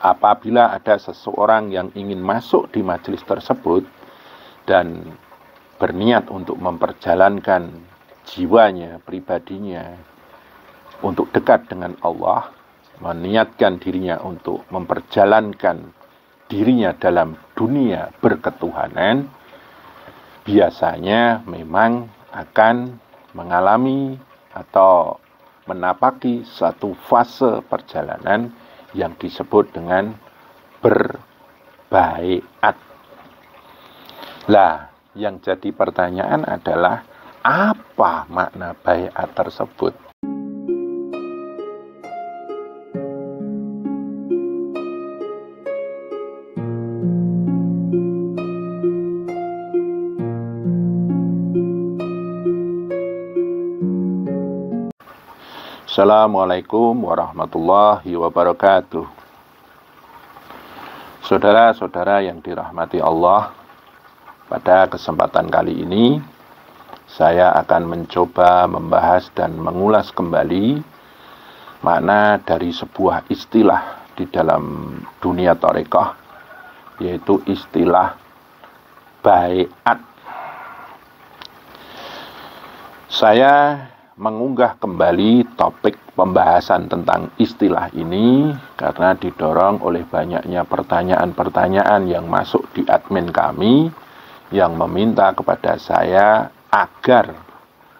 apabila ada seseorang yang ingin masuk di majelis tersebut dan berniat untuk memperjalankan jiwanya, pribadinya untuk dekat dengan Allah, meniatkan dirinya untuk memperjalankan dirinya dalam dunia berketuhanan, biasanya memang akan mengalami atau menapaki satu fase perjalanan yang disebut dengan berbaiat. Lah, yang jadi pertanyaan adalah apa makna baiat tersebut? Assalamualaikum warahmatullahi wabarakatuh. Saudara-saudara yang dirahmati Allah, pada kesempatan kali ini saya akan mencoba membahas dan mengulas kembali makna dari sebuah istilah di dalam dunia thariqah, yaitu istilah baiat. Saya mengunggah kembali topik pembahasan tentang istilah ini karena didorong oleh banyaknya pertanyaan-pertanyaan yang masuk di admin kami yang meminta kepada saya agar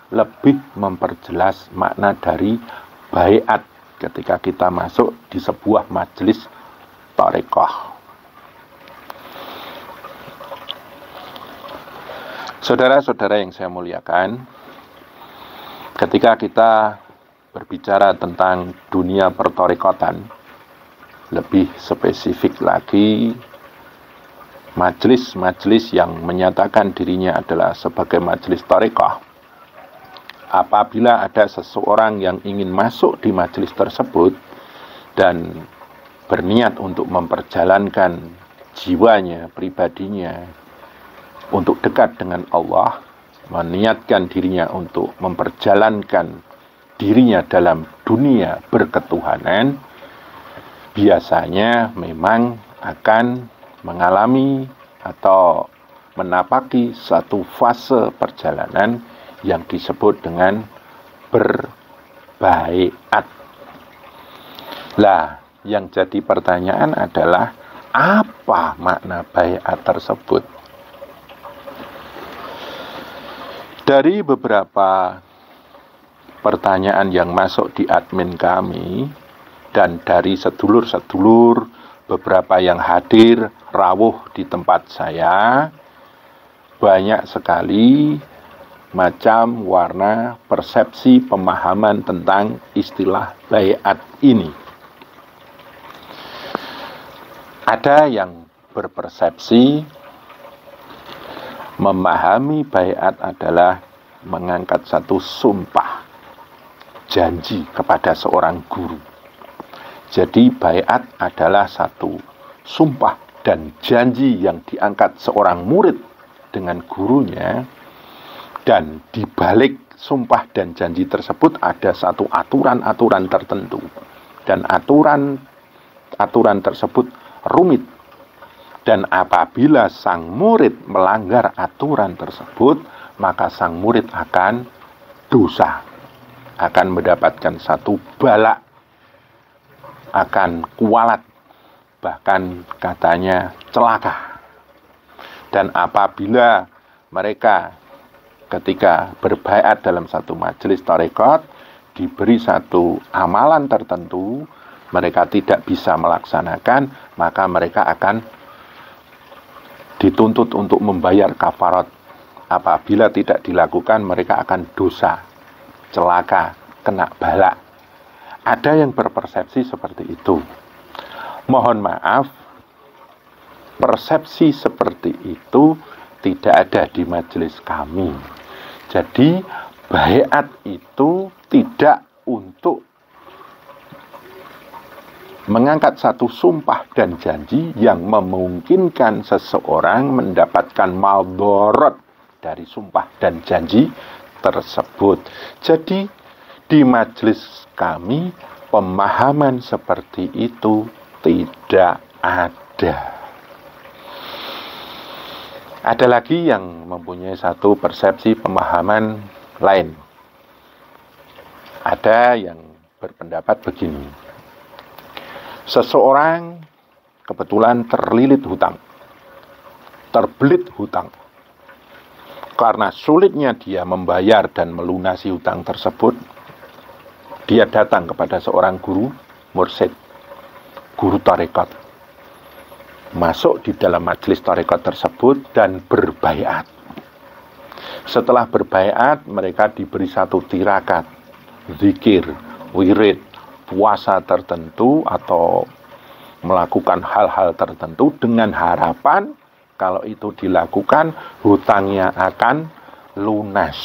lebih memperjelas makna dari baiat ketika kita masuk di sebuah majelis thariqah. Saudara-saudara yang saya muliakan, ketika kita berbicara tentang dunia perthariqatan, lebih spesifik lagi, majelis-majelis yang menyatakan dirinya adalah sebagai majelis thariqah, apabila ada seseorang yang ingin masuk di majelis tersebut dan berniat untuk memperjalankan jiwanya, pribadinya untuk dekat dengan Allah, meniatkan dirinya untuk memperjalankan dirinya dalam dunia berketuhanan, biasanya memang akan mengalami atau menapaki satu fase perjalanan yang disebut dengan berbaiat. Lah, yang jadi pertanyaan adalah apa makna baiat tersebut? Dari beberapa pertanyaan yang masuk di admin kami dan dari sedulur-sedulur beberapa yang hadir rawuh di tempat saya, banyak sekali macam warna persepsi pemahaman tentang istilah baiat ini. Ada yang berpersepsi memahami baiat adalah mengangkat satu sumpah janji kepada seorang guru. Jadi baiat adalah satu sumpah dan janji yang diangkat seorang murid dengan gurunya, dan di balik sumpah dan janji tersebut ada satu aturan-aturan tertentu, dan aturan tersebut rumit. Dan apabila sang murid melanggar aturan tersebut, maka sang murid akan dosa, akan mendapatkan satu bala, akan kualat, bahkan katanya celaka. Dan apabila mereka ketika berbaiat dalam satu majelis thariqat diberi satu amalan tertentu, mereka tidak bisa melaksanakan, maka mereka akan dituntut untuk membayar kafarat. Apabila tidak dilakukan, mereka akan dosa, celaka, kena bala. Ada yang berpersepsi seperti itu. Mohon maaf, persepsi seperti itu tidak ada di majelis kami. Jadi baiat itu tidak untuk mengangkat satu sumpah dan janji yang memungkinkan seseorang mendapatkan maldharat dari sumpah dan janji tersebut. Jadi di majelis kami pemahaman seperti itu tidak ada. Ada lagi yang mempunyai satu persepsi pemahaman lain. Ada yang berpendapat begini. Seseorang kebetulan terlilit hutang, terbelit hutang. Karena sulitnya dia membayar dan melunasi hutang tersebut, dia datang kepada seorang guru mursyid, guru tarekat, masuk di dalam majelis tarekat tersebut dan berbaiat. Setelah berbaiat, mereka diberi satu tirakat, zikir, wirid, puasa tertentu atau melakukan hal-hal tertentu dengan harapan kalau itu dilakukan hutangnya akan lunas.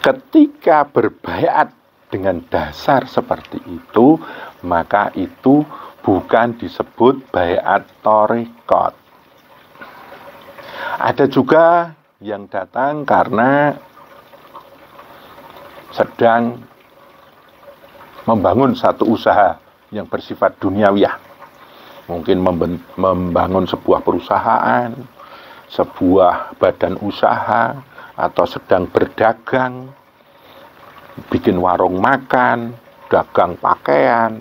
Ketika berbaiat dengan dasar seperti itu, maka itu bukan disebut baiat tarekat. Ada juga yang datang karena sedang membangun satu usaha yang bersifat duniawiyah. Mungkin membangun sebuah perusahaan, sebuah badan usaha, atau sedang berdagang, bikin warung makan, dagang pakaian,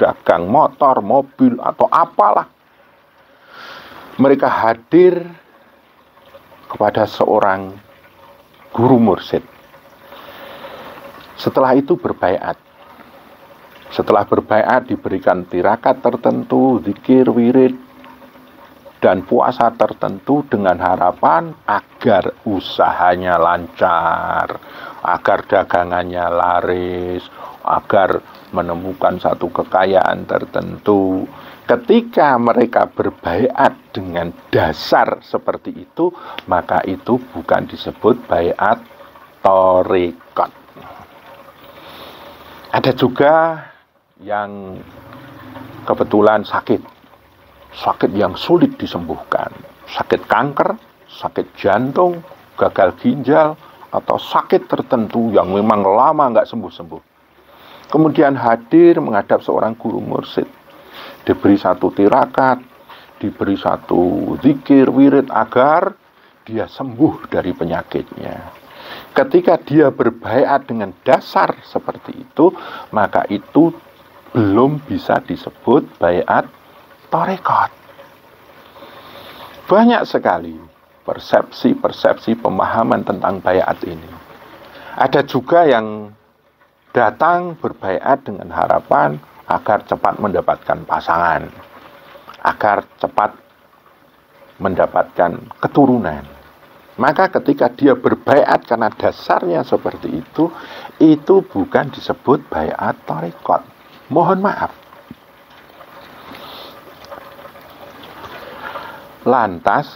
dagang motor, mobil, atau apalah. Mereka hadir kepada seorang guru mursyid. Setelah itu berbaiat. Setelah berbaiat diberikan tirakat tertentu, zikir, wirid, dan puasa tertentu dengan harapan agar usahanya lancar, agar dagangannya laris, agar menemukan satu kekayaan tertentu. Ketika mereka berbaiat dengan dasar seperti itu, maka itu bukan disebut baiat tarekat. Ada juga yang kebetulan sakit yang sulit disembuhkan, sakit kanker, sakit jantung, gagal ginjal, atau sakit tertentu yang memang lama nggak sembuh-sembuh. Kemudian hadir menghadap seorang guru mursyid, diberi satu tirakat, diberi satu zikir, wirid agar dia sembuh dari penyakitnya. Ketika dia berbaiat dengan dasar seperti itu, maka itu belum bisa disebut baiat tarekat. Banyak sekali persepsi pemahaman tentang baiat ini. Ada juga yang datang berbaiat dengan harapan agar cepat mendapatkan pasangan, agar cepat mendapatkan keturunan. Maka ketika dia berbaiat karena dasarnya seperti itu bukan disebut baiat tarekat. Mohon maaf. Lantas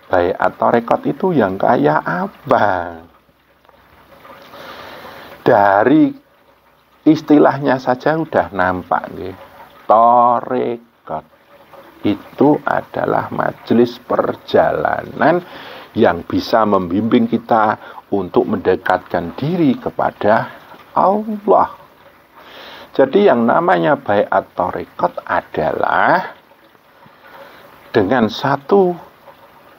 baiat tarekat itu yang kayak apa? Dari istilahnya saja udah nampak nih. Tarekat itu adalah majelis perjalanan yang bisa membimbing kita untuk mendekatkan diri kepada Allah. Jadi yang namanya baiat tarekat adalah dengan satu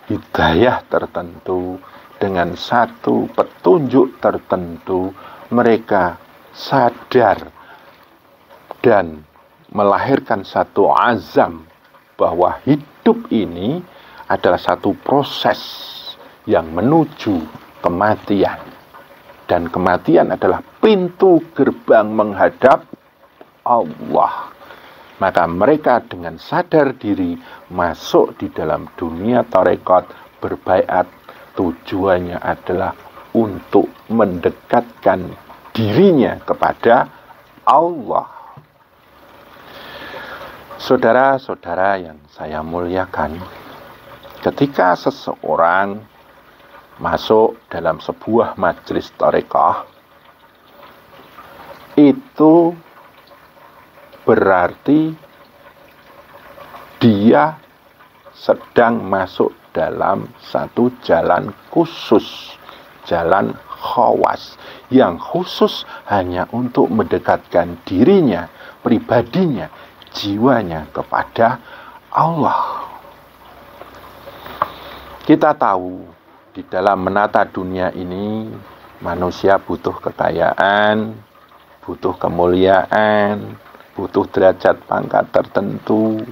hidayah tertentu, dengan satu petunjuk tertentu, mereka sadar dan melahirkan satu azam bahwa hidup ini adalah satu proses yang menuju kematian. Dan kematian adalah pintu gerbang menghadap Allah. Maka mereka dengan sadar diri masuk di dalam dunia tarekat, berbaiat. Tujuannya adalah untuk mendekatkan dirinya kepada Allah. Saudara-saudara yang saya muliakan, ketika seseorang masuk dalam sebuah majelis tarekah, itu berarti dia sedang masuk dalam satu jalan khusus, jalan khawas, yang khusus hanya untuk mendekatkan dirinya, pribadinya, jiwanya kepada Allah. Kita tahu di dalam menata dunia ini manusia butuh kekayaan, butuh kemuliaan, butuh derajat pangkat tertentu,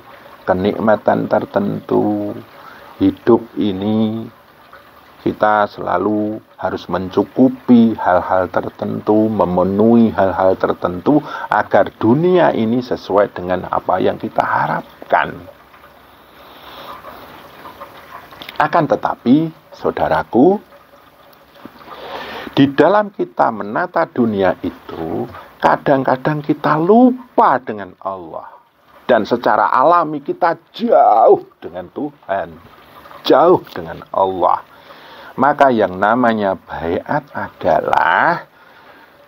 kenikmatan tertentu. Hidup ini kita selalu harus mencukupi hal-hal tertentu, memenuhi hal-hal tertentu agar dunia ini sesuai dengan apa yang kita harapkan. Akan tetapi, saudaraku, di dalam kita menata dunia itu, kadang-kadang kita lupa dengan Allah. Dan secara alami kita jauh dengan Tuhan, jauh dengan Allah. Maka yang namanya baiat adalah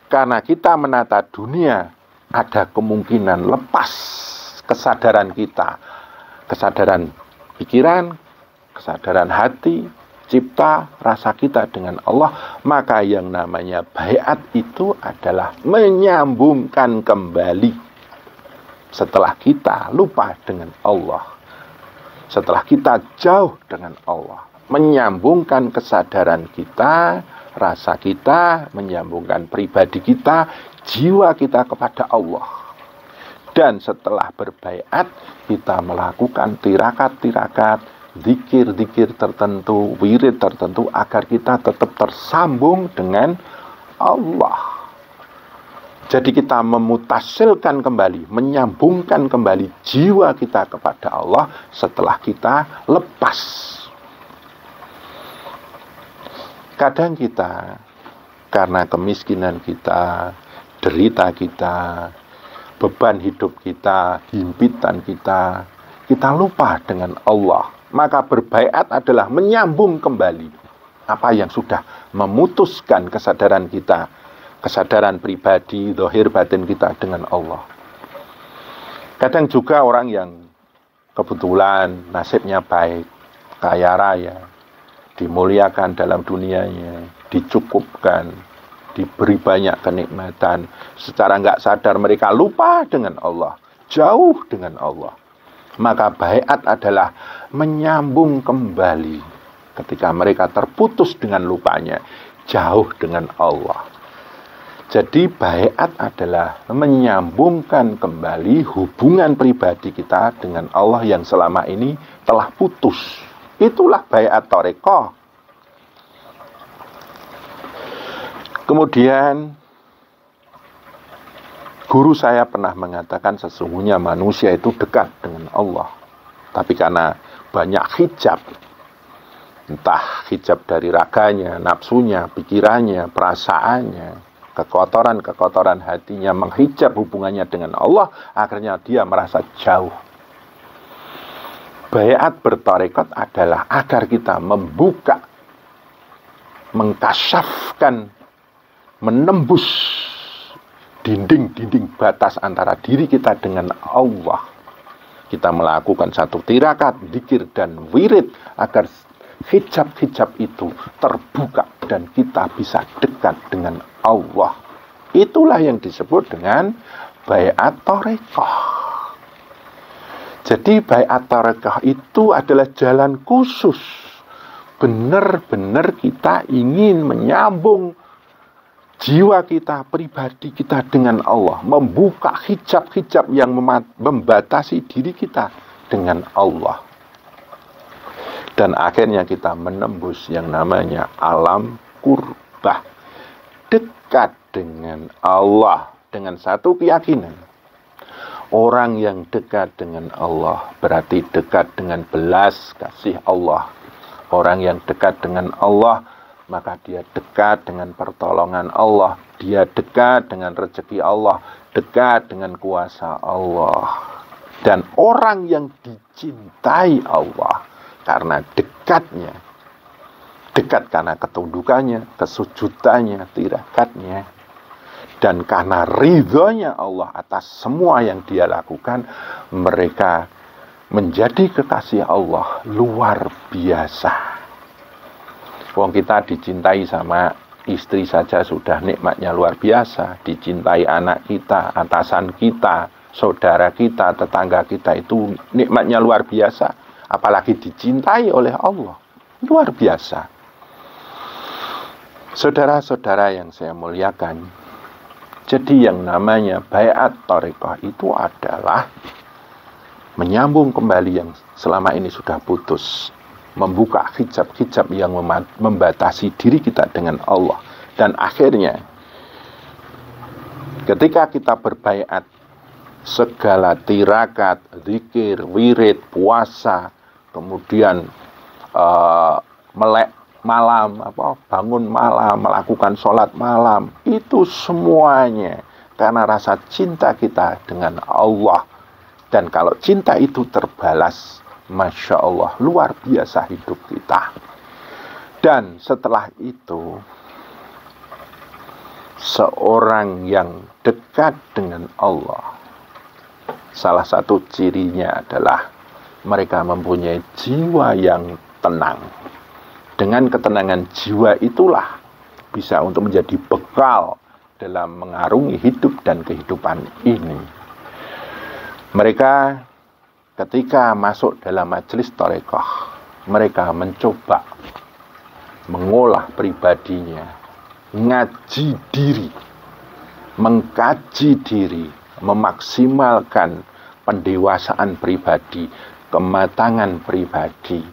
karena kita menata dunia, ada kemungkinan lepas kesadaran kita, kesadaran pikiran, kesadaran hati, cipta, rasa kita dengan Allah. Maka yang namanya baiat itu adalah menyambungkan kembali setelah kita lupa dengan Allah, setelah kita jauh dengan Allah, menyambungkan kesadaran kita, rasa kita, menyambungkan pribadi kita, jiwa kita kepada Allah. Dan setelah berbaiat, kita melakukan tirakat-tirakat, zikir-zikir tertentu, wirid tertentu, agar kita tetap tersambung dengan Allah. Jadi kita memutasilkan kembali, menyambungkan kembali jiwa kita kepada Allah setelah kita lepas. Kadang kita, karena kemiskinan kita, derita kita, beban hidup kita, himpitan kita, kita lupa dengan Allah. Maka berbaiat adalah menyambung kembali apa yang sudah memutuskan kesadaran kita, kesadaran pribadi, zahir batin kita dengan Allah. Kadang juga orang yang kebetulan nasibnya baik, kaya raya, dimuliakan dalam dunianya, dicukupkan, diberi banyak kenikmatan, secara nggak sadar mereka lupa dengan Allah, jauh dengan Allah. Maka baiat adalah menyambung kembali ketika mereka terputus dengan lupanya, jauh dengan Allah. Jadi baiat adalah menyambungkan kembali hubungan pribadi kita dengan Allah yang selama ini telah putus. Itulah baiat thariqah. Kemudian guru saya pernah mengatakan sesungguhnya manusia itu dekat dengan Allah. Tapi karena banyak hijab, entah hijab dari raganya, nafsunya, pikirannya, perasaannya, kekotoran-kekotoran hatinya menghijab hubungannya dengan Allah, akhirnya dia merasa jauh. Baiat bertarekat adalah agar kita membuka, mengkasyafkan, menembus dinding-dinding batas antara diri kita dengan Allah. Kita melakukan satu tirakat, dzikir dan wirid agar hijab-hijab itu terbuka dan kita bisa dekat dengan Allah. Itulah yang disebut dengan baiat thariqah. Jadi baiat thariqah itu adalah jalan khusus. Benar-benar kita ingin menyambung jiwa kita, pribadi kita dengan Allah, membuka hijab-hijab yang membatasi diri kita dengan Allah. Dan akhirnya kita menembus yang namanya alam qurbah, dekat dengan Allah dengan satu keyakinan. Orang yang dekat dengan Allah berarti dekat dengan belas kasih Allah. Orang yang dekat dengan Allah, maka dia dekat dengan pertolongan Allah, dia dekat dengan rezeki Allah, dekat dengan kuasa Allah. Dan orang yang dicintai Allah karena dekatnya, dekat karena ketundukannya, kesujudannya, tirakatnya, dan karena ridhonya Allah atas semua yang dia lakukan, mereka menjadi kekasih Allah luar biasa. Wong kita dicintai sama istri saja sudah nikmatnya luar biasa. Dicintai anak kita, atasan kita, saudara kita, tetangga kita itu nikmatnya luar biasa, apalagi dicintai oleh Allah, luar biasa. Saudara-saudara yang saya muliakan, jadi yang namanya baiat thariqah itu adalah menyambung kembali yang selama ini sudah putus, membuka hijab-hijab yang membatasi diri kita dengan Allah. Dan akhirnya ketika kita berbaiat, segala tirakat, zikir, wirid, puasa, kemudian melek malam, bangun malam, melakukan sholat malam, itu semuanya karena rasa cinta kita dengan Allah. Dan kalau cinta itu terbalas, Masya Allah, luar biasa hidup kita. Dan setelah itu, seorang yang dekat dengan Allah, salah satu cirinya adalah mereka mempunyai jiwa yang tenang. Dengan ketenangan jiwa itulah bisa untuk menjadi bekal dalam mengarungi hidup dan kehidupan ini. Mereka ketika masuk dalam majelis thariqah, mereka mencoba mengolah pribadinya, ngaji diri, mengkaji diri, memaksimalkan pendewasaan pribadi, kematangan pribadi.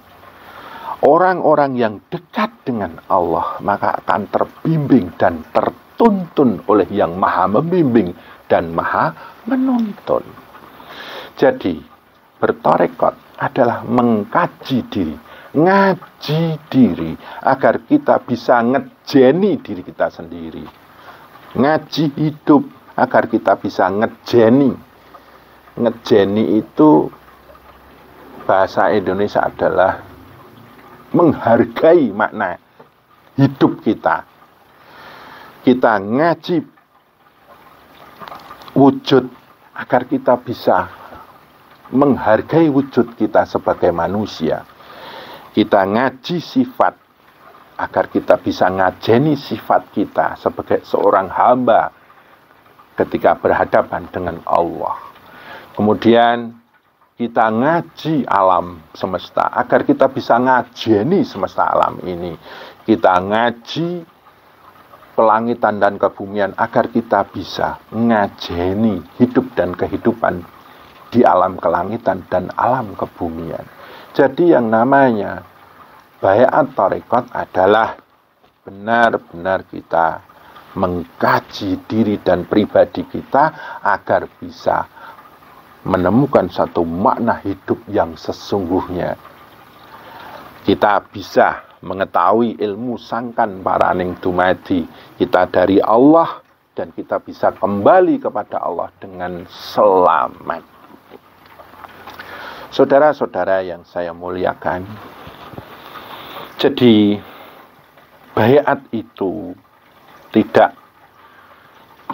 Orang-orang yang dekat dengan Allah maka akan terbimbing dan tertuntun oleh yang maha membimbing dan maha menuntun. Jadi bertarekat adalah mengkaji diri, ngaji diri agar kita bisa ngejeni diri kita sendiri. Ngaji hidup agar kita bisa ngejeni. Ngejeni itu bahasa Indonesia adalah menghargai makna hidup kita. Kita ngaji wujud agar kita bisa menghargai wujud kita sebagai manusia. Kita ngaji sifat agar kita bisa ngajeni sifat kita sebagai seorang hamba ketika berhadapan dengan Allah. Kemudian kita ngaji alam semesta agar kita bisa ngajeni semesta alam ini. Kita ngaji pelangitan dan kebumian agar kita bisa ngajeni hidup dan kehidupan di alam kelangitan dan alam kebumian. Jadi yang namanya baiat thariqat adalah benar-benar kita mengkaji diri dan pribadi kita agar bisa menemukan satu makna hidup yang sesungguhnya. Kita bisa mengetahui ilmu sangkan paraning dumadi kita dari Allah, dan kita bisa kembali kepada Allah dengan selamat. Saudara-saudara yang saya muliakan, jadi baiat itu tidak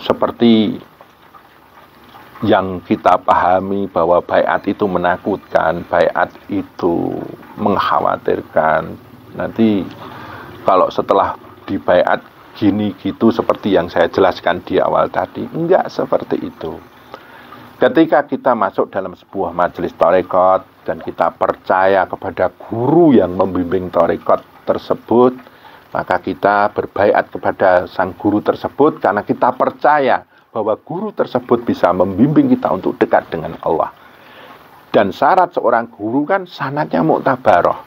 seperti yang kita pahami bahwa baiat itu menakutkan, baiat itu mengkhawatirkan. Nanti kalau setelah dibaiat gini gitu seperti yang saya jelaskan di awal tadi, enggak seperti itu. Ketika kita masuk dalam sebuah majelis thariqat dan kita percaya kepada guru yang membimbing thariqat tersebut, maka kita berbaiat kepada sang guru tersebut karena kita percaya bahwa guru tersebut bisa membimbing kita untuk dekat dengan Allah. Dan syarat seorang guru kan sanadnya muktabaroh,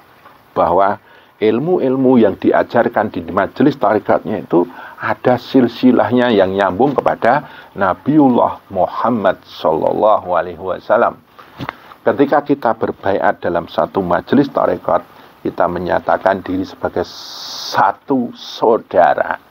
bahwa ilmu-ilmu yang diajarkan di majelis thariqatnya itu ada silsilahnya yang nyambung kepada Nabiullah Muhammad SAW. Ketika kita berbaiat dalam satu majelis thariqat, kita menyatakan diri sebagai satu saudara.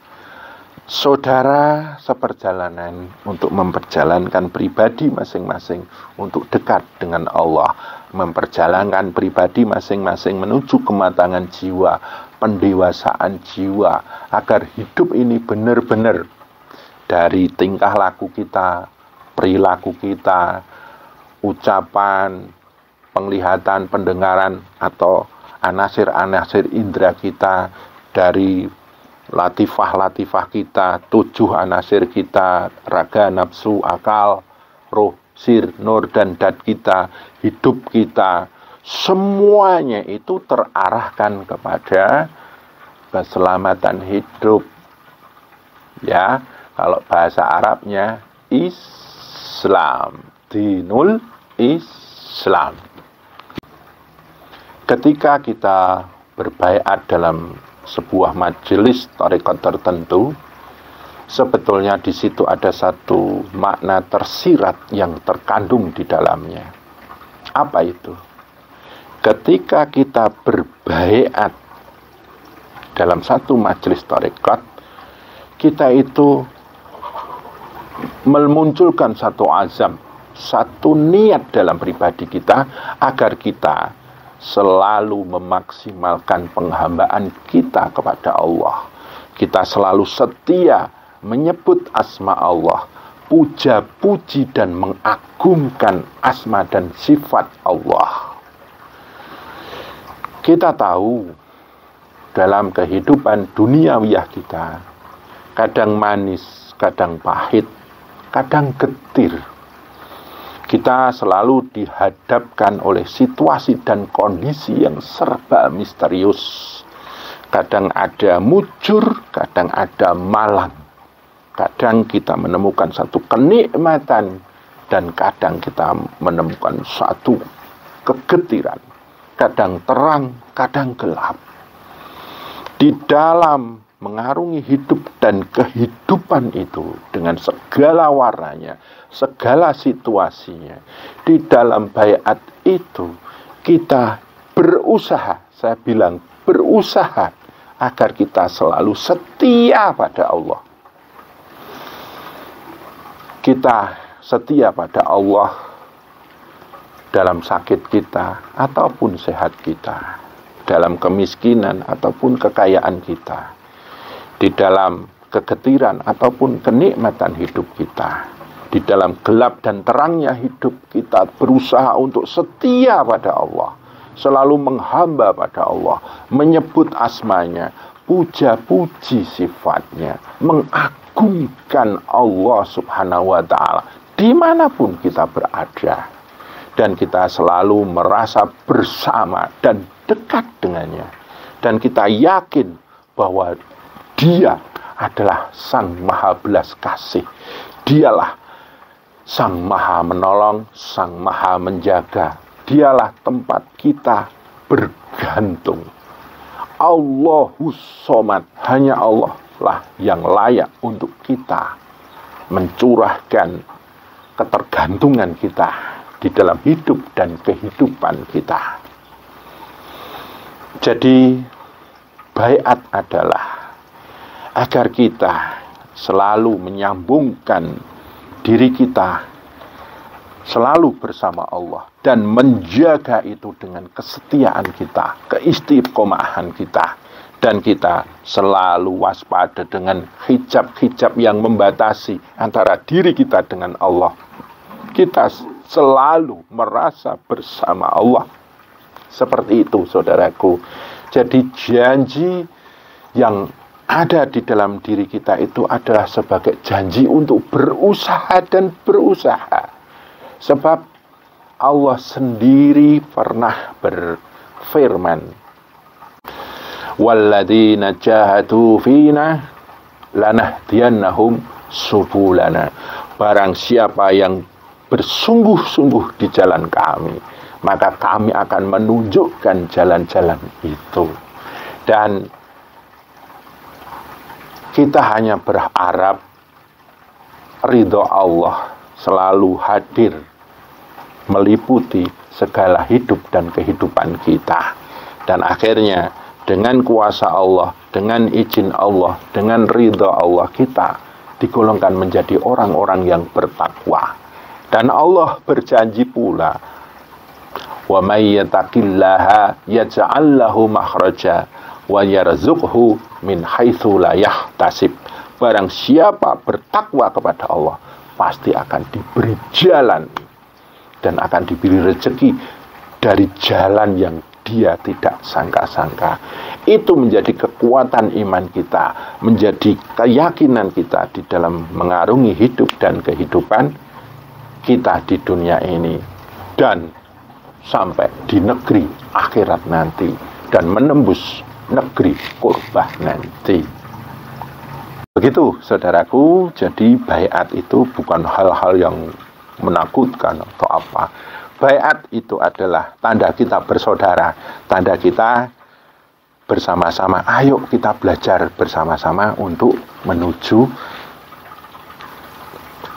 Saudara seperjalanan untuk memperjalankan pribadi masing-masing untuk dekat dengan Allah, memperjalankan pribadi masing-masing menuju kematangan jiwa, pendewasaan jiwa, agar hidup ini benar-benar dari tingkah laku kita, perilaku kita, ucapan, penglihatan, pendengaran, atau anasir-anasir indera kita, dari latifah-latifah kita, 7 anasir kita, raga, nafsu, akal, roh, sir, nur dan dat kita, hidup kita, semuanya itu terarahkan kepada keselamatan hidup. Ya, kalau bahasa Arabnya Islam, dinul Islam. Ketika kita berbaiat dalam sebuah majelis tarekat tertentu, sebetulnya di situ ada satu makna tersirat yang terkandung di dalamnya. Apa itu? Ketika kita berbaiat dalam satu majelis tarekat, kita itu memunculkan satu azam, satu niat dalam pribadi kita agar kita selalu memaksimalkan penghambaan kita kepada Allah. Kita selalu setia menyebut asma Allah, puja-puji dan mengagungkan asma dan sifat Allah. Kita tahu dalam kehidupan duniawiyah kita, kadang manis, kadang pahit, kadang getir. Kita selalu dihadapkan oleh situasi dan kondisi yang serba misterius. Kadang ada mujur, kadang ada malang. Kadang kita menemukan satu kenikmatan, dan kadang kita menemukan satu kegetiran. Kadang terang, kadang gelap. Di dalam mengarungi hidup dan kehidupan itu dengan segala warnanya, segala situasinya, di dalam baiat itu kita berusaha, saya bilang berusaha agar kita selalu setia pada Allah. Kita setia pada Allah dalam sakit kita ataupun sehat kita, dalam kemiskinan ataupun kekayaan kita, di dalam kegetiran ataupun kenikmatan hidup kita, di dalam gelap dan terangnya hidup kita berusaha untuk setia pada Allah, selalu menghamba pada Allah, menyebut asmanya, puja-puji sifatnya, mengagungkan Allah subhanahu wa ta'ala dimanapun kita berada, dan kita selalu merasa bersama dan dekat dengannya, dan kita yakin bahwa Dia adalah Sang Maha Belas Kasih. Dialah Sang Maha Menolong, Sang Maha Menjaga. Dialah tempat kita bergantung. Allahus Somad, hanya Allah lah yang layak untuk kita mencurahkan ketergantungan kita di dalam hidup dan kehidupan kita. Jadi, baiat adalah agar kita selalu menyambungkan diri kita selalu bersama Allah dan menjaga itu dengan kesetiaan kita, keistiqomahan kita, dan kita selalu waspada dengan hijab-hijab yang membatasi antara diri kita dengan Allah. Kita selalu merasa bersama Allah. Seperti itu, saudaraku. Jadi janji yang ada di dalam diri kita itu adalah sebagai janji untuk berusaha dan berusaha. Sebab Allah sendiri pernah berfirman, "Walladzina jahadu fina lanahdiyannahum subulana." Barang siapa yang bersungguh-sungguh di jalan kami, maka kami akan menunjukkan jalan-jalan itu. Dan kita hanya berharap ridho Allah selalu hadir, meliputi segala hidup dan kehidupan kita. Dan akhirnya dengan kuasa Allah, dengan izin Allah, dengan ridho Allah, kita digolongkan menjadi orang-orang yang bertakwa. Dan Allah berjanji pula, "Wa may yattaqillaha yaj'al lahu makhraja wa yarzuqhu min haitsu la yahtasib." Barang siapa bertakwa kepada Allah, pasti akan diberi jalan dan akan diberi rezeki dari jalan yang dia tidak sangka-sangka. Itu menjadi kekuatan iman kita, menjadi keyakinan kita di dalam mengarungi hidup dan kehidupan kita di dunia ini dan sampai di negeri akhirat nanti dan menembus negeri kurbah nanti. Begitu saudaraku, jadi baiat itu bukan hal-hal yang menakutkan atau apa. Baiat itu adalah tanda kita bersaudara, tanda kita bersama-sama. Ayo kita belajar bersama-sama untuk menuju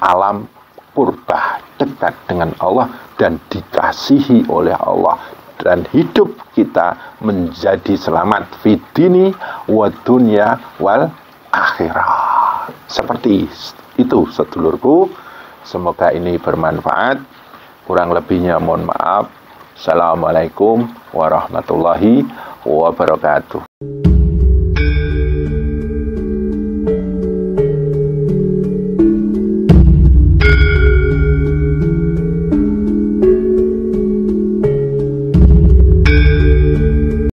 alam kurbah, dekat dengan Allah dan dikasihi oleh Allah, dan hidup kita menjadi selamat fid dini wa dunya wal akhirah. Seperti itu sedulurku, semoga ini bermanfaat. Kurang lebihnya mohon maaf. Assalamualaikum warahmatullahi wabarakatuh.